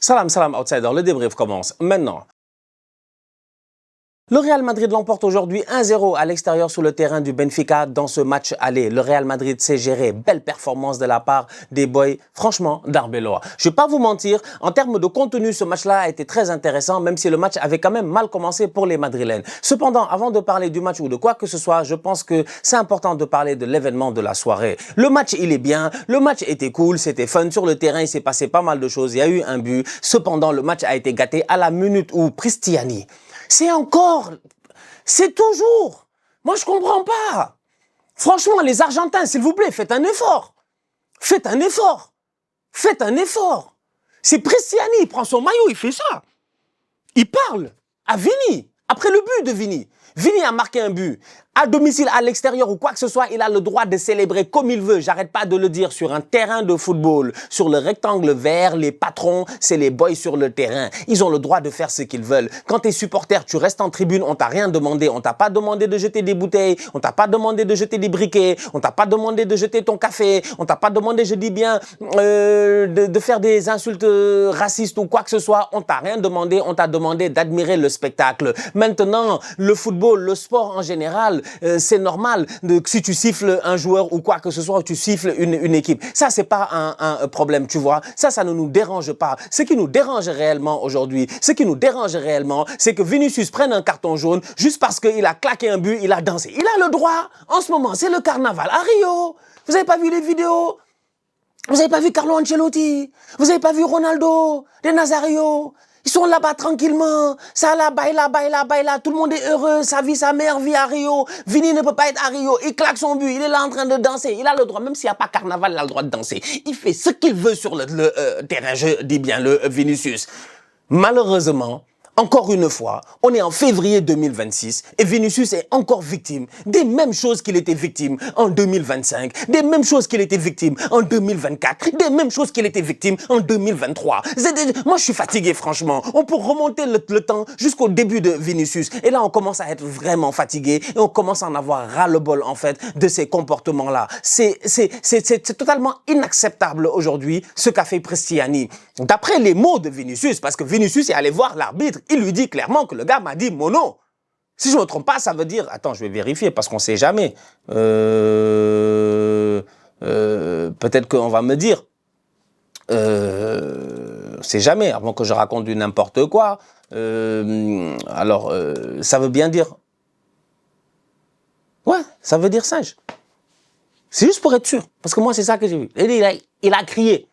Salam, salam, outsider. Le débrief commence maintenant. Le Real Madrid l'emporte aujourd'hui 1-0 à l'extérieur sur le terrain du Benfica dans ce match aller. Le Real Madrid s'est géré. Belle performance de la part des boys, franchement, d'Arbeloa. Je ne vais pas vous mentir, en termes de contenu, ce match-là a été très intéressant, même si le match avait quand même mal commencé pour les Madrilènes. Cependant, avant de parler du match ou de quoi que ce soit, je pense que c'est important de parler de l'événement de la soirée. Le match, il est bien. Le match était cool, c'était fun. Sur le terrain, il s'est passé pas mal de choses. Il y a eu un but. Cependant, le match a été gâté à la minute où Cristiani... C'est toujours. Moi, je comprends pas. Franchement, les Argentins, s'il vous plaît, faites un effort. Faites un effort. Faites un effort. C'est Cristiani, il prend son maillot, il fait ça. Il parle à Vini, après le but de Vini. Vini a marqué un but. À domicile, à l'extérieur ou quoi que ce soit, il a le droit de célébrer comme il veut. J'arrête pas de le dire, sur un terrain de football, sur le rectangle vert, les patrons, c'est les boys sur le terrain. Ils ont le droit de faire ce qu'ils veulent. Quand t'es supporter, tu restes en tribune, on t'a rien demandé. On t'a pas demandé de jeter des bouteilles, on t'a pas demandé de jeter des briquets, on t'a pas demandé de jeter ton café, on t'a pas demandé, je dis bien, de faire des insultes racistes ou quoi que ce soit. On t'a rien demandé, on t'a demandé d'admirer le spectacle. Maintenant, le football, le sport en général, c'est normal si tu siffles un joueur ou quoi que ce soit, tu siffles une équipe. Ça, c'est pas un problème, tu vois. Ça ne nous dérange pas. Ce qui nous dérange réellement aujourd'hui, c'est que Vinicius prenne un carton jaune juste parce qu'il a claqué un but, il a dansé. Il a le droit. En ce moment, c'est le carnaval à Rio. Vous avez pas vu les vidéos? Vous avez pas vu Carlo Ancelotti? Vous avez pas vu Ronaldo, De Nazario? Ils sont là-bas tranquillement, ça là, baila, tout le monde est heureux, sa vie, sa mère vit à Rio. Vini ne peut pas être à Rio, il claque son but, il est là en train de danser, il a le droit, même s'il n'y a pas carnaval, il a le droit de danser. Il fait ce qu'il veut sur le terrain, je dis bien, le Vinicius. Malheureusement, encore une fois, on est en février 2026 et Vinicius est encore victime des mêmes choses qu'il était victime en 2025, des mêmes choses qu'il était victime en 2024, des mêmes choses qu'il était victime en 2023. Moi, je suis fatigué, franchement. On peut remonter le temps jusqu'au début de Vinicius. Et là, on commence à être vraiment fatigué et on commence à en avoir ras-le-bol, en fait, de ces comportements-là. C'est totalement inacceptable aujourd'hui, ce qu'a fait Cristiani. D'après les mots de Vinicius, parce que Vinicius est allé voir l'arbitre, il lui dit clairement que le gars m'a dit mono. Si je ne me trompe pas, ça veut dire... Attends, je vais vérifier parce qu'on ne sait jamais. Peut-être qu'on va me dire. C'est jamais, avant que je raconte du n'importe quoi. Alors, ça veut bien dire... Ouais, ça veut dire singe. C'est juste pour être sûr. Parce que moi, c'est ça que j'ai vu. Il a crié.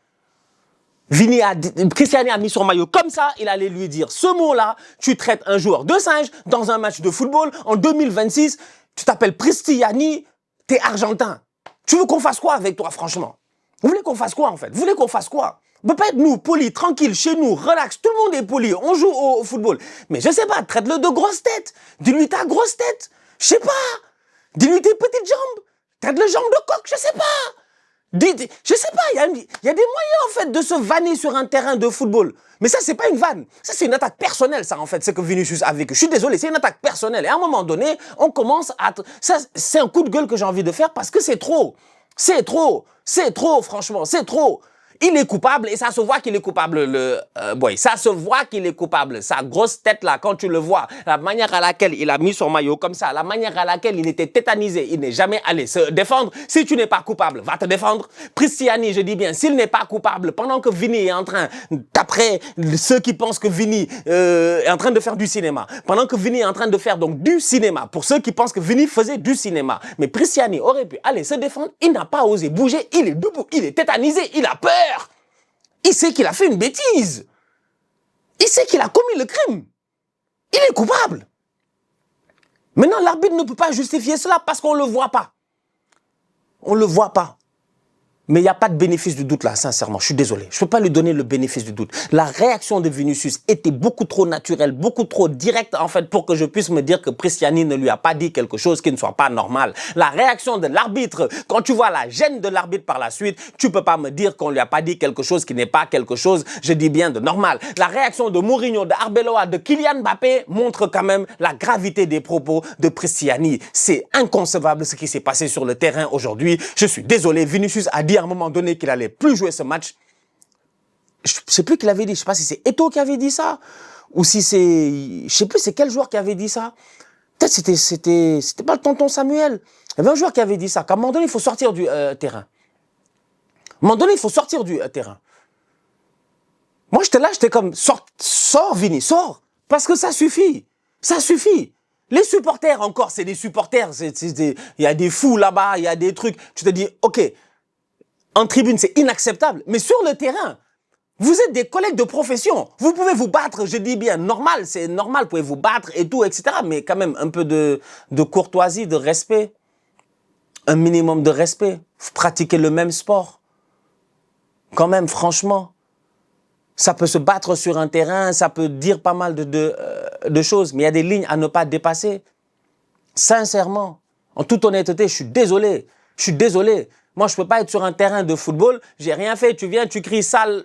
Cristiani a mis son maillot comme ça, il allait lui dire ce mot-là, tu traites un joueur de singe dans un match de football en 2026, tu t'appelles Cristiani, t'es argentin. Tu veux qu'on fasse quoi avec toi, franchement? Vous voulez qu'on fasse quoi, en fait? Vous voulez qu'on fasse quoi? On peut pas être nous, polis, tranquille, chez nous, relax, tout le monde est poli, on joue au football. Mais je sais pas, traite-le de grosse tête, dis-lui ta grosse tête, je sais pas, dis-lui tes petites jambes, traite-le jambe de coq, je sais pas. Je sais pas, il y a des moyens en fait de se vanner sur un terrain de football. Mais ça, c'est pas une vanne. Ça, c'est une attaque personnelle, ça, en fait, ce que Vinicius a vécu. Je suis désolé, c'est une attaque personnelle. Et à un moment donné, on commence à... Ça, c'est un coup de gueule que j'ai envie de faire parce que c'est trop. C'est trop. C'est trop, franchement, c'est trop. Il est coupable et ça se voit qu'il est coupable, le boy. Ça se voit qu'il est coupable. Sa grosse tête là, quand tu le vois, la manière à laquelle il a mis son maillot comme ça, la manière à laquelle il était tétanisé, il n'est jamais allé se défendre. Si tu n'es pas coupable, va te défendre. Cristiani, je dis bien, s'il n'est pas coupable, pendant que Vini est en train, d'après ceux qui pensent que Vini est en train de faire du cinéma, pendant que Vini est en train de faire donc du cinéma, pour ceux qui pensent que Vini faisait du cinéma, mais Cristiani aurait pu aller se défendre, il n'a pas osé bouger, il est debout, il est tétanisé, il a peur. Il sait qu'il a fait une bêtise. Il sait qu'il a commis le crime. Il est coupable. Maintenant, l'arbitre ne peut pas justifier cela parce qu'on ne le voit pas. On ne le voit pas. Mais il n'y a pas de bénéfice du doute là, sincèrement. Je suis désolé. Je ne peux pas lui donner le bénéfice du doute. La réaction de Vinicius était beaucoup trop naturelle, beaucoup trop directe, en fait, pour que je puisse me dire que Cristiani ne lui a pas dit quelque chose qui ne soit pas normal. La réaction de l'arbitre, quand tu vois la gêne de l'arbitre par la suite, tu ne peux pas me dire qu'on ne lui a pas dit quelque chose qui n'est pas quelque chose, je dis bien, de normal. La réaction de Mourinho, de Arbeloa, de Kylian Mbappé montre quand même la gravité des propos de Cristiani. C'est inconcevable ce qui s'est passé sur le terrain aujourd'hui. Je suis désolé, Vinicius a dit à un moment donné qu'il allait plus jouer ce match. je sais plus qui l'avait dit, je sais pas si c'est Eto'o qui avait dit ça, ou si c'est, je sais plus c'est quel joueur qui avait dit ça. Peut-être c'était pas le tonton Samuel. Il y avait un joueur qui avait dit ça, qu'à un moment donné, il faut sortir du terrain. À un moment donné, il faut sortir du terrain. Moi, j'étais là, j'étais comme, sors, Vini, sors. Parce que ça suffit. Ça suffit. Les supporters, encore, c'est des supporters. Il y a des fous là-bas, il y a des trucs. Tu te dis, OK, en tribune, c'est inacceptable. Mais sur le terrain, vous êtes des collègues de profession. Vous pouvez vous battre, je dis bien, normal, c'est normal, vous pouvez vous battre et tout, etc. Mais quand même, un peu de courtoisie, de respect. Un minimum de respect. Vous pratiquez le même sport. Quand même, franchement. Ça peut se battre sur un terrain, ça peut dire pas mal de choses, mais il y a des lignes à ne pas dépasser. Sincèrement, en toute honnêteté, je suis désolé. Je suis désolé. Moi, je peux pas être sur un terrain de football, j'ai rien fait, tu viens, tu cries sale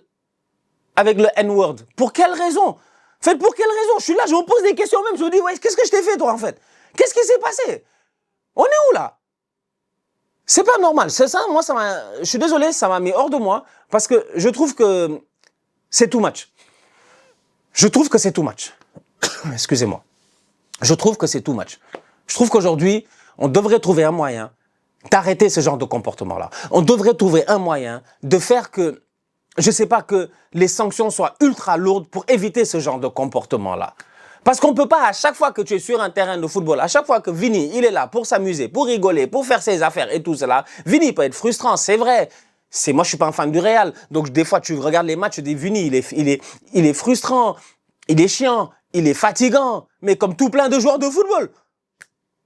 avec le N-word. Pour quelle raison? En fait, pour quelle raison? Je suis là, je me pose des questions même, je me dis, ouais, qu'est-ce que je t'ai fait, toi, en fait? Qu'est-ce qui s'est passé? On est où, là? C'est pas normal. C'est ça, moi, je suis désolé, ça m'a mis hors de moi, parce que je trouve que c'est too much. Je trouve que c'est too much. Excusez-moi. Je trouve que c'est too much. Je trouve qu'aujourd'hui, on devrait trouver un moyen d'arrêter ce genre de comportement-là. On devrait trouver un moyen de faire que, je sais pas, que les sanctions soient ultra lourdes pour éviter ce genre de comportement-là. Parce qu'on peut pas, à chaque fois que tu es sur un terrain de football, à chaque fois que Vini, il est là pour s'amuser, pour rigoler, pour faire ses affaires et tout cela, Vini peut être frustrant, c'est vrai. Moi, je suis pas un fan du Real. Donc, des fois, tu regardes les matchs, tu dis, Vini, il est frustrant, il est chiant, il est fatigant. Mais comme tout plein de joueurs de football.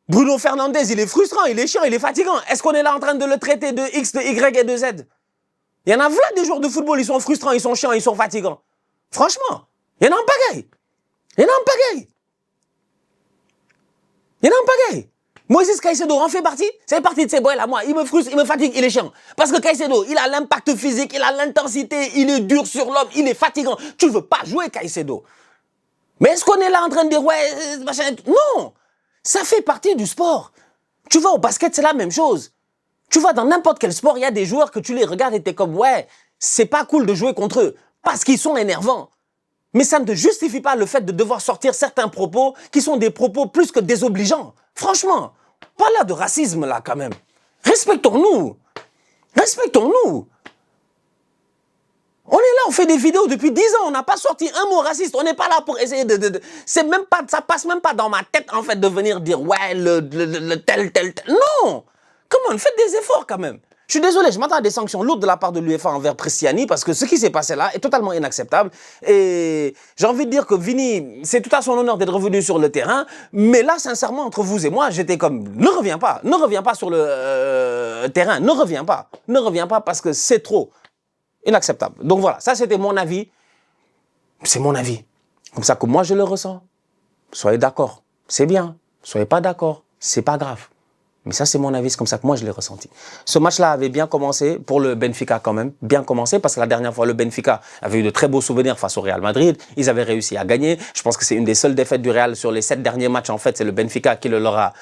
Bruno Fernandes, il est frustrant, il est chiant, il est fatigant. Est-ce qu'on est là en train de le traiter de X, de Y et de Z? Il y en a plein des joueurs de football, ils sont frustrants, ils sont chiants, ils sont fatigants. Franchement, il y en a en pagaille. Il y en a en pagaille. Il y en a en pagaille. Moïse Caicedo en fait partie. C'est partie de ces boys là. Moi, il me frustre, il me fatigue, il est chiant. Parce que Caicedo, il a l'impact physique, il a l'intensité, il est dur sur l'homme, il est fatigant. Tu veux pas jouer Caicedo. Mais est-ce qu'on est là en train de dire ouais, machin? Non. Ça fait partie du sport. Tu vas au basket, c'est la même chose. Tu vas dans n'importe quel sport, il y a des joueurs que tu les regardes et t'es comme ouais, c'est pas cool de jouer contre eux parce qu'ils sont énervants. Mais ça ne te justifie pas le fait de devoir sortir certains propos qui sont des propos plus que désobligeants. Franchement, pas là de racisme là quand même. Respectons-nous. Respectons-nous. On est là, on fait des vidéos depuis 10 ans, on n'a pas sorti un mot raciste, on n'est pas là pour essayer c'est même pas, ça passe même pas dans ma tête en fait de venir dire ouais, le tel. Non. Comment, faites des efforts quand même. Je suis désolé, je m'attends à des sanctions lourdes de la part de l'UEFA envers Prestiani parce que ce qui s'est passé là est totalement inacceptable. Et j'ai envie de dire que Vini, c'est tout à son honneur d'être revenu sur le terrain. Mais là, sincèrement, entre vous et moi, j'étais comme, ne reviens pas sur le terrain, ne reviens pas parce que c'est trop inacceptable. Donc voilà, ça c'était mon avis. C'est mon avis. Comme ça que moi je le ressens. Soyez d'accord, c'est bien. Soyez pas d'accord, c'est pas grave. Mais ça, c'est mon avis, c'est comme ça que moi, je l'ai ressenti. Ce match-là avait bien commencé, pour le Benfica quand même, bien commencé, parce que la dernière fois, le Benfica avait eu de très beaux souvenirs face au Real Madrid. Ils avaient réussi à gagner. Je pense que c'est une des seules défaites du Real sur les 7 derniers matchs. En fait, c'est le Benfica qui le leur a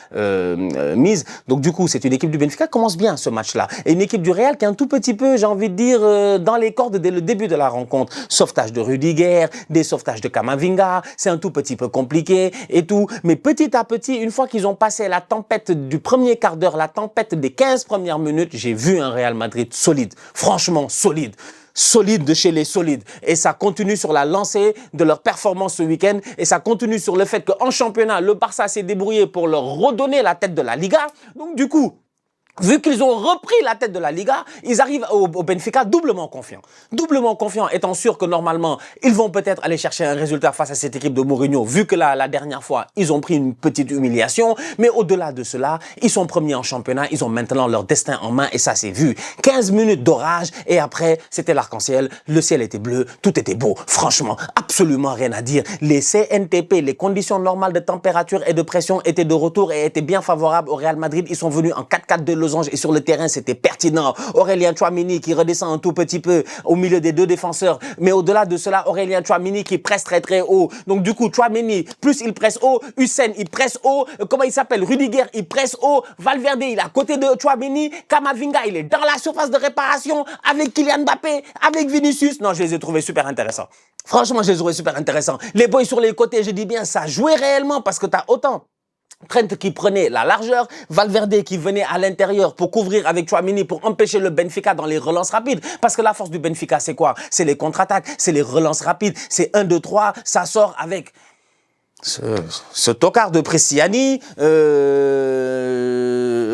mise. Donc, du coup, c'est une équipe du Benfica qui commence bien, ce match-là. Et une équipe du Real qui est un tout petit peu, j'ai envie de dire, dans les cordes dès le début de la rencontre. Sauvetage de Rudiger, des sauvetages de Camavinga. C'est un tout petit peu compliqué et tout. Mais petit à petit, une fois qu'ils ont passé la tempête du premier quart d'heure, la tempête des 15 premières minutes, j'ai vu un Real Madrid solide, franchement solide. Solide de chez les solides. Et ça continue sur la lancée de leur performance ce week-end. Et ça continue sur le fait qu'en championnat, le Barça s'est débrouillé pour leur redonner la tête de la Liga. Donc du coup, vu qu'ils ont repris la tête de la Liga, ils arrivent au Benfica doublement confiants. Doublement confiants, étant sûr que normalement, ils vont peut-être aller chercher un résultat face à cette équipe de Mourinho, vu que la dernière fois, ils ont pris une petite humiliation. Mais au-delà de cela, ils sont premiers en championnat, ils ont maintenant leur destin en main et ça s'est vu. 15 minutes d'orage et après, c'était l'arc-en-ciel, le ciel était bleu, tout était beau. Franchement, absolument rien à dire. Les CNTP, les conditions normales de température et de pression étaient de retour et étaient bien favorables au Real Madrid. Ils sont venus en 4-4 de Los losange et sur le terrain, c'était pertinent. Aurélien Tchouaméni qui redescend un tout petit peu au milieu des deux défenseurs. Mais au-delà de cela, Aurélien Tchouaméni qui presse très très haut. Donc du coup, Tchouaméni, plus il presse haut, Hussein, il presse haut. Comment il s'appelle? Rudiger, il presse haut. Valverde, il est à côté de Tchouaméni. Kamavinga, il est dans la surface de réparation avec Kylian Mbappé, avec Vinicius. Non, je les ai trouvés super intéressants. Franchement, je les trouvais super intéressants. Les boys sur les côtés, je dis bien, ça jouait réellement parce que t'as autant Trent qui prenait la largeur, Valverde qui venait à l'intérieur pour couvrir avec Tchouaméni pour empêcher le Benfica dans les relances rapides. Parce que la force du Benfica, c'est quoi? C'est les contre-attaques, c'est les relances rapides, c'est 1, 2, 3, ça sort avec ce tocard de Prestiani,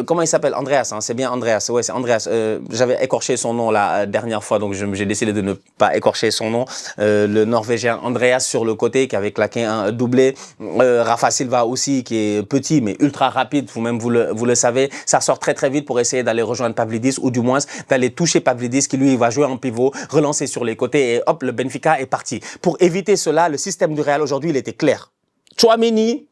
comment il s'appelle? Andreas, hein, c'est bien Andreas, ouais c'est Andreas. J'avais écorché son nom la dernière fois, donc j'ai décidé de ne pas écorcher son nom. Le Norvégien Andreas sur le côté qui avait claqué un doublé. Rafa Silva aussi qui est petit mais ultra rapide, vous-même vous le savez. Ça sort très très vite pour essayer d'aller rejoindre Pavlidis ou du moins d'aller toucher Pavlidis qui lui va jouer en pivot, relancer sur les côtés et hop, le Benfica est parti. Pour éviter cela, le système du Real aujourd'hui, il était clair. Tchouaméni,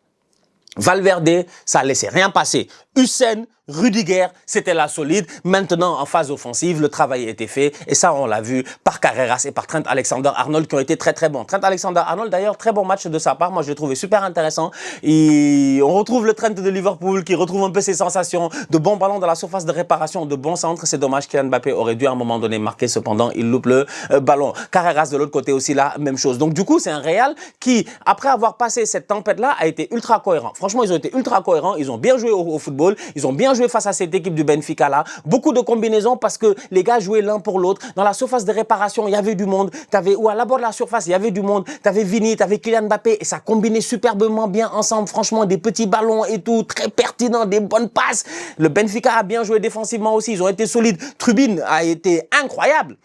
Valverde, ça laissait rien passer. Hussein, Rudiger, c'était la solide. Maintenant, en phase offensive, le travail était fait. Et ça, on l'a vu par Carreras et par Trent Alexander-Arnold qui ont été très très bons. Trent Alexander-Arnold, d'ailleurs, très bon match de sa part. Moi, je l'ai trouvé super intéressant. Et on retrouve le Trent de Liverpool qui retrouve un peu ses sensations. De bons ballons dans la surface de réparation, de bons centres. C'est dommage qu'Kylian Mbappé aurait dû à un moment donné marquer. Cependant, il loupe le ballon. Carreras de l'autre côté aussi, là, même chose. Donc, du coup, c'est un Real qui, après avoir passé cette tempête-là, a été ultra cohérent. Franchement, ils ont été ultra cohérents. Ils ont bien joué au football. Ils ont bien joué face à cette équipe du Benfica là. Beaucoup de combinaisons parce que les gars jouaient l'un pour l'autre. Dans la surface de réparation, il y avait du monde. Ou à la bord de la surface, il y avait du monde. T'avais Vini, t'avais Kylian Mbappé et ça combinait superbement bien ensemble. Franchement, des petits ballons et tout, très pertinents, des bonnes passes. Le Benfica a bien joué défensivement aussi. Ils ont été solides. Trubin a été incroyable.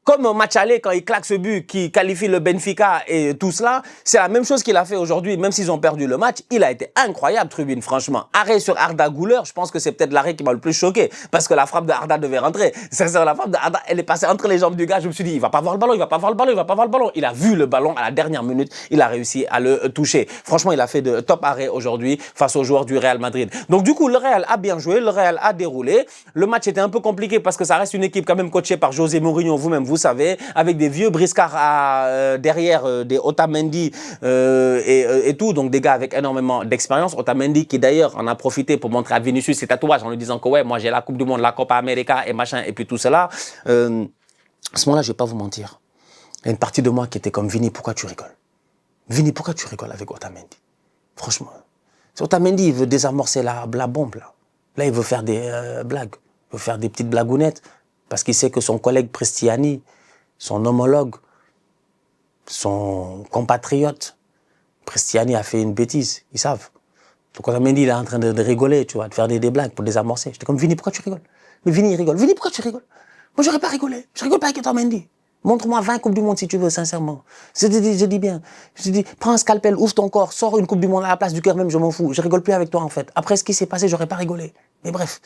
Comme au match aller, quand il claque ce but qui qualifie le Benfica et tout cela, c'est la même chose qu'il a fait aujourd'hui, même s'ils ont perdu le match. Il a été incroyable, Trubin, franchement. Arrêt sur Arda Güler, je pense que c'est peut-être l'arrêt qui m'a le plus choqué, parce que la frappe de Arda devait rentrer. C'est la frappe de Arda, elle est passée entre les jambes du gars. Je me suis dit, il va pas voir le ballon, il va pas voir le ballon, il va pas voir le ballon. Il a vu le ballon à la dernière minute, il a réussi à le toucher. Franchement, il a fait de top arrêts aujourd'hui face aux joueurs du Real Madrid. Donc du coup, le Real a bien joué, le Real a déroulé. Le match était un peu compliqué parce que ça reste une équipe quand même coachée par José Mourinho, vous-même, vous savez, avec des vieux briscards derrière, des Otamendi et tout, donc des gars avec énormément d'expérience. Otamendi qui d'ailleurs en a profité pour montrer à Vinicius ses tatouages en lui disant que ouais, moi j'ai la Coupe du Monde, la Copa América et machin, et puis tout cela. À ce moment-là, je vais pas vous mentir. Il y a une partie de moi qui était comme Vini, pourquoi tu rigoles? Vini, pourquoi tu rigoles avec Otamendi? Franchement. Otamendi, il veut désamorcer la bombe là. Là, il veut faire des blagues. Il veut faire des petites blagounettes. Parce qu'il sait que son collègue Prestiani, son homologue, son compatriote, Prestiani a fait une bêtise, ils savent. Donc Otamendi, il est en train de rigoler, tu vois, de faire des blagues pour désamorcer. J'étais comme, Vini, pourquoi tu rigoles? Mais Vini, il rigole. Vini, pourquoi tu rigoles? Moi, j'aurais pas rigolé. Je rigole pas avec Otamendi. Montre-moi 20 Coupes du Monde si tu veux, sincèrement. Je dis bien. Je dis, prends un scalpel, ouvre ton corps, sors une Coupe du Monde à la place du cœur même, je m'en fous. Je rigole plus avec toi, en fait. Après ce qui s'est passé, j'aurais pas rigolé. Mais bref.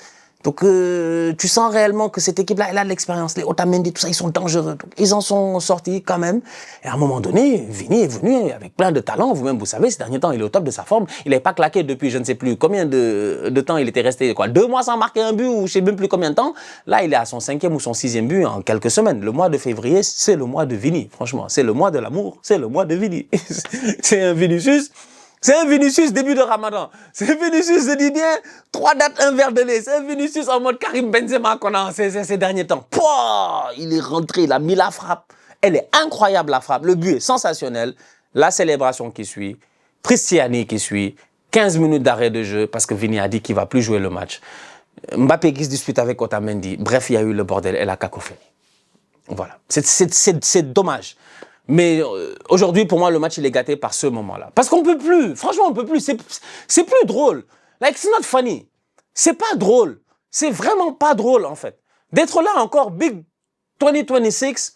Donc, tu sens réellement que cette équipe-là, elle a de l'expérience. Les Otamendi, tout ça, ils sont dangereux. Donc, ils en sont sortis quand même. Et à un moment donné, Vini est venu avec plein de talent. Vous-même, vous savez, ces derniers temps, il est au top de sa forme. Il n'avait pas claqué depuis je ne sais plus combien de temps il était resté, quoi, 2 mois sans marquer un but ou je sais même plus combien de temps. Là, il est à son 5e ou son 6e but en quelques semaines. Le mois de février, c'est le mois de Vini. Franchement, c'est le mois de l'amour. C'est le mois de Vini. C'est un Vinicius. C'est un Vinicius début de Ramadan. C'est un Vinicius, je dis bien, 3 dates, un verre de lait. C'est un Vinicius en mode Karim Benzema qu'on a ces derniers temps. Pouah, il est rentré, il a mis la frappe. Elle est incroyable, la frappe. Le but est sensationnel. La célébration qui suit. Prestiani qui suit. 15 minutes d'arrêt de jeu parce que Vini a dit qu'il ne va plus jouer le match. Mbappé qui se dispute avec Otamendi. Bref, il y a eu le bordel et la cacophonie. Voilà. C'est dommage. Mais aujourd'hui, pour moi, le match, il est gâté par ce moment-là. Parce qu'on peut plus. Franchement, on peut plus. C'est plus drôle. Like, it's not funny. C'est pas drôle. C'est vraiment pas drôle, en fait. D'être là encore, Big 2026,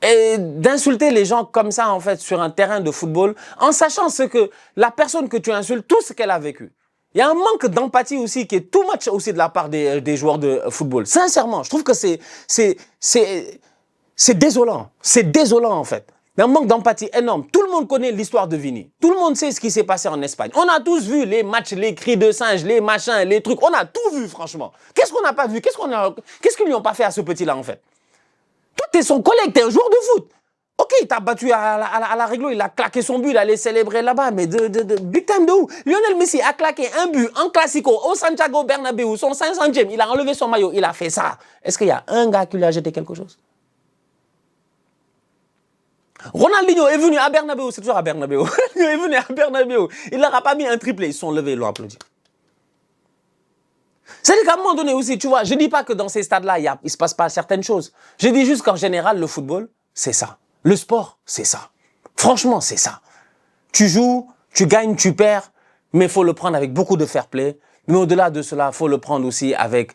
et d'insulter les gens comme ça, en fait, sur un terrain de football, en sachant ce que la personne que tu insultes, tout ce qu'elle a vécu. Il y a un manque d'empathie aussi qui est too much aussi de la part des joueurs de football. Sincèrement, je trouve que c'est désolant. C'est désolant, en fait. Il y a un manque d'empathie énorme. Tout le le monde connaît l'histoire de Vini. Tout le monde sait ce qui s'est passé en Espagne. On a tous vu les matchs, les cris de singe, les machins, les trucs. On a tout vu, franchement. Qu'est-ce qu'on n'a pas vu? Qu'est-ce qu'ils lui ont pas fait à ce petit-là, en fait? Toi, t'es son collègue, t'es un joueur de foot. Ok, il t'a battu à la réglo, il a claqué son but, il allait célébrer là-bas, mais big time de où? Lionel Messi a claqué un but en Classico au Santiago Bernabéu, son 500e, il a enlevé son maillot, il a fait ça. Est-ce qu'il y a un gars qui lui a jeté quelque chose? Ronaldinho est venu à Bernabéu, c'est toujours à Bernabéu. Il est venu à Bernabéu, il leur a pas mis un triplé, ils sont levés, ils l'ont applaudi. C'est-à-dire qu'à un moment donné aussi, tu vois, je ne dis pas que dans ces stades-là, il ne se passe pas certaines choses. Je dis juste qu'en général, le football, c'est ça. Le sport, c'est ça. Franchement, c'est ça. Tu joues, tu gagnes, tu perds, mais il faut le prendre avec beaucoup de fair play. Mais au-delà de cela, il faut le prendre aussi avec...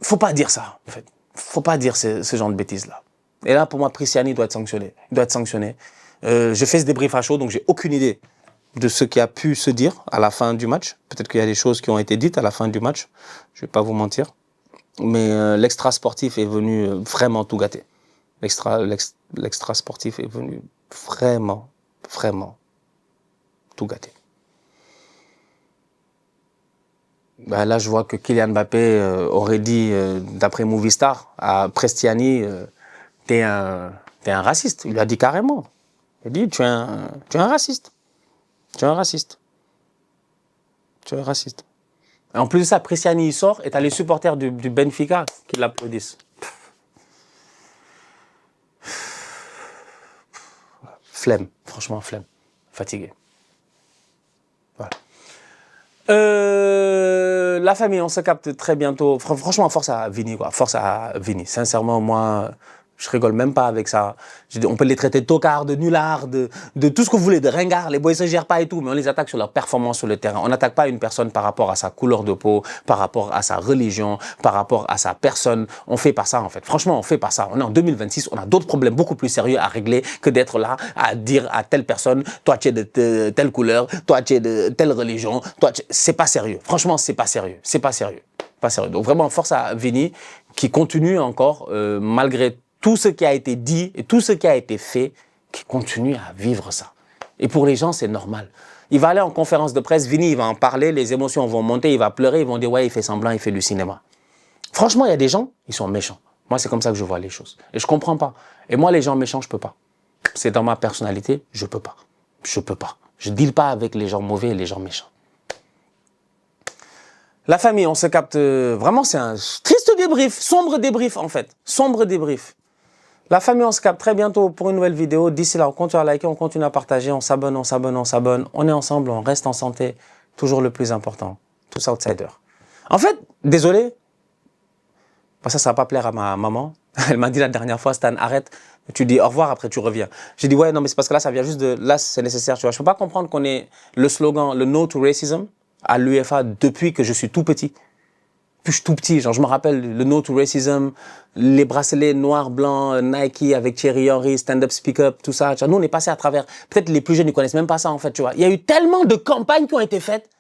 faut pas dire ça, en fait. Faut pas dire ce genre de bêtises-là. Et là, pour moi, Prisciani doit être sanctionné. Il doit être sanctionné. Je fais ce débrief à chaud, donc j'ai aucune idée de ce qui a pu se dire à la fin du match. Peut-être qu'il y a des choses qui ont été dites à la fin du match. Je vais pas vous mentir. Mais l'extra sportif est venu vraiment tout gâter. L'extra sportif est venu vraiment tout gâter. Ben là, je vois que Kylian Mbappé aurait dit, d'après Movistar, à Prestiani, t'es un raciste. Il lui a dit carrément. Il a dit, tu es un raciste. Tu es un raciste. Tu es un raciste. Et en plus de ça, Prestiani, il sort et t'as les supporters du Benfica qui l'applaudissent. Flemme, franchement, flemme. Fatigué. Voilà. La famille, on se capte très bientôt. Franchement, force à Vini, quoi. Force à Vini. Sincèrement, moi, je rigole même pas avec ça. On peut les traiter de tocards, de nullards, de tout ce que vous voulez, de ringards. Les boys ne se gèrent pas et tout, mais on les attaque sur leur performance sur le terrain. On n'attaque pas une personne par rapport à sa couleur de peau, par rapport à sa religion, par rapport à sa personne. On fait pas ça, en fait. Franchement, on fait pas ça. On est en 2026, on a d'autres problèmes beaucoup plus sérieux à régler que d'être là à dire à telle personne, toi tu es de telle couleur, toi tu es de telle religion, c'est pas sérieux. Franchement, c'est pas sérieux. C'est pas sérieux. Pas sérieux. Donc vraiment, force à Vini qui continue encore, malgré tout ce qui a été dit et tout ce qui a été fait, qui continue à vivre ça. Et pour les gens, c'est normal. Il va aller en conférence de presse, Vini, il va en parler, les émotions vont monter, il va pleurer, ils vont dire « ouais, il fait semblant, il fait du cinéma ». Franchement, il y a des gens, ils sont méchants. Moi, c'est comme ça que je vois les choses. Et je comprends pas. Et moi, les gens méchants, je peux pas. C'est dans ma personnalité, je peux pas. Je peux pas. Je ne deal pas avec les gens mauvais et les gens méchants. La famille, on se capte... vraiment, c'est un triste débrief, sombre débrief en fait. Sombre débrief. La famille, on se capte très bientôt pour une nouvelle vidéo. D'ici là, on continue à liker, on continue à partager, on s'abonne, on s'abonne, on s'abonne. On est ensemble, on reste en santé. Toujours le plus important. Tous outsiders. En fait, désolé. Ça ne va pas plaire à ma maman. Elle m'a dit la dernière fois, Stan, arrête. Tu dis au revoir, après tu reviens. J'ai dit, ouais, non, mais c'est parce que là, ça vient juste de... Là, c'est nécessaire, tu vois. Je peux pas comprendre qu'on ait le slogan, le No to Racism, à l'UEFA depuis que je suis tout petit. Puis je suis tout petit, genre je me rappelle le No to Racism, les bracelets noirs, blancs, Nike avec Thierry Henry, Stand Up, Speak Up, tout ça. Nous, on est passé à travers... Peut-être les plus jeunes ne connaissent même pas ça, en fait, tu vois. Il y a eu tellement de campagnes qui ont été faites.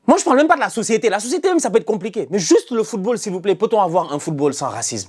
Moi, je parle même pas de la société. La société, même, ça peut être compliqué. Mais juste le football, s'il vous plaît. Peut-on avoir un football sans racisme?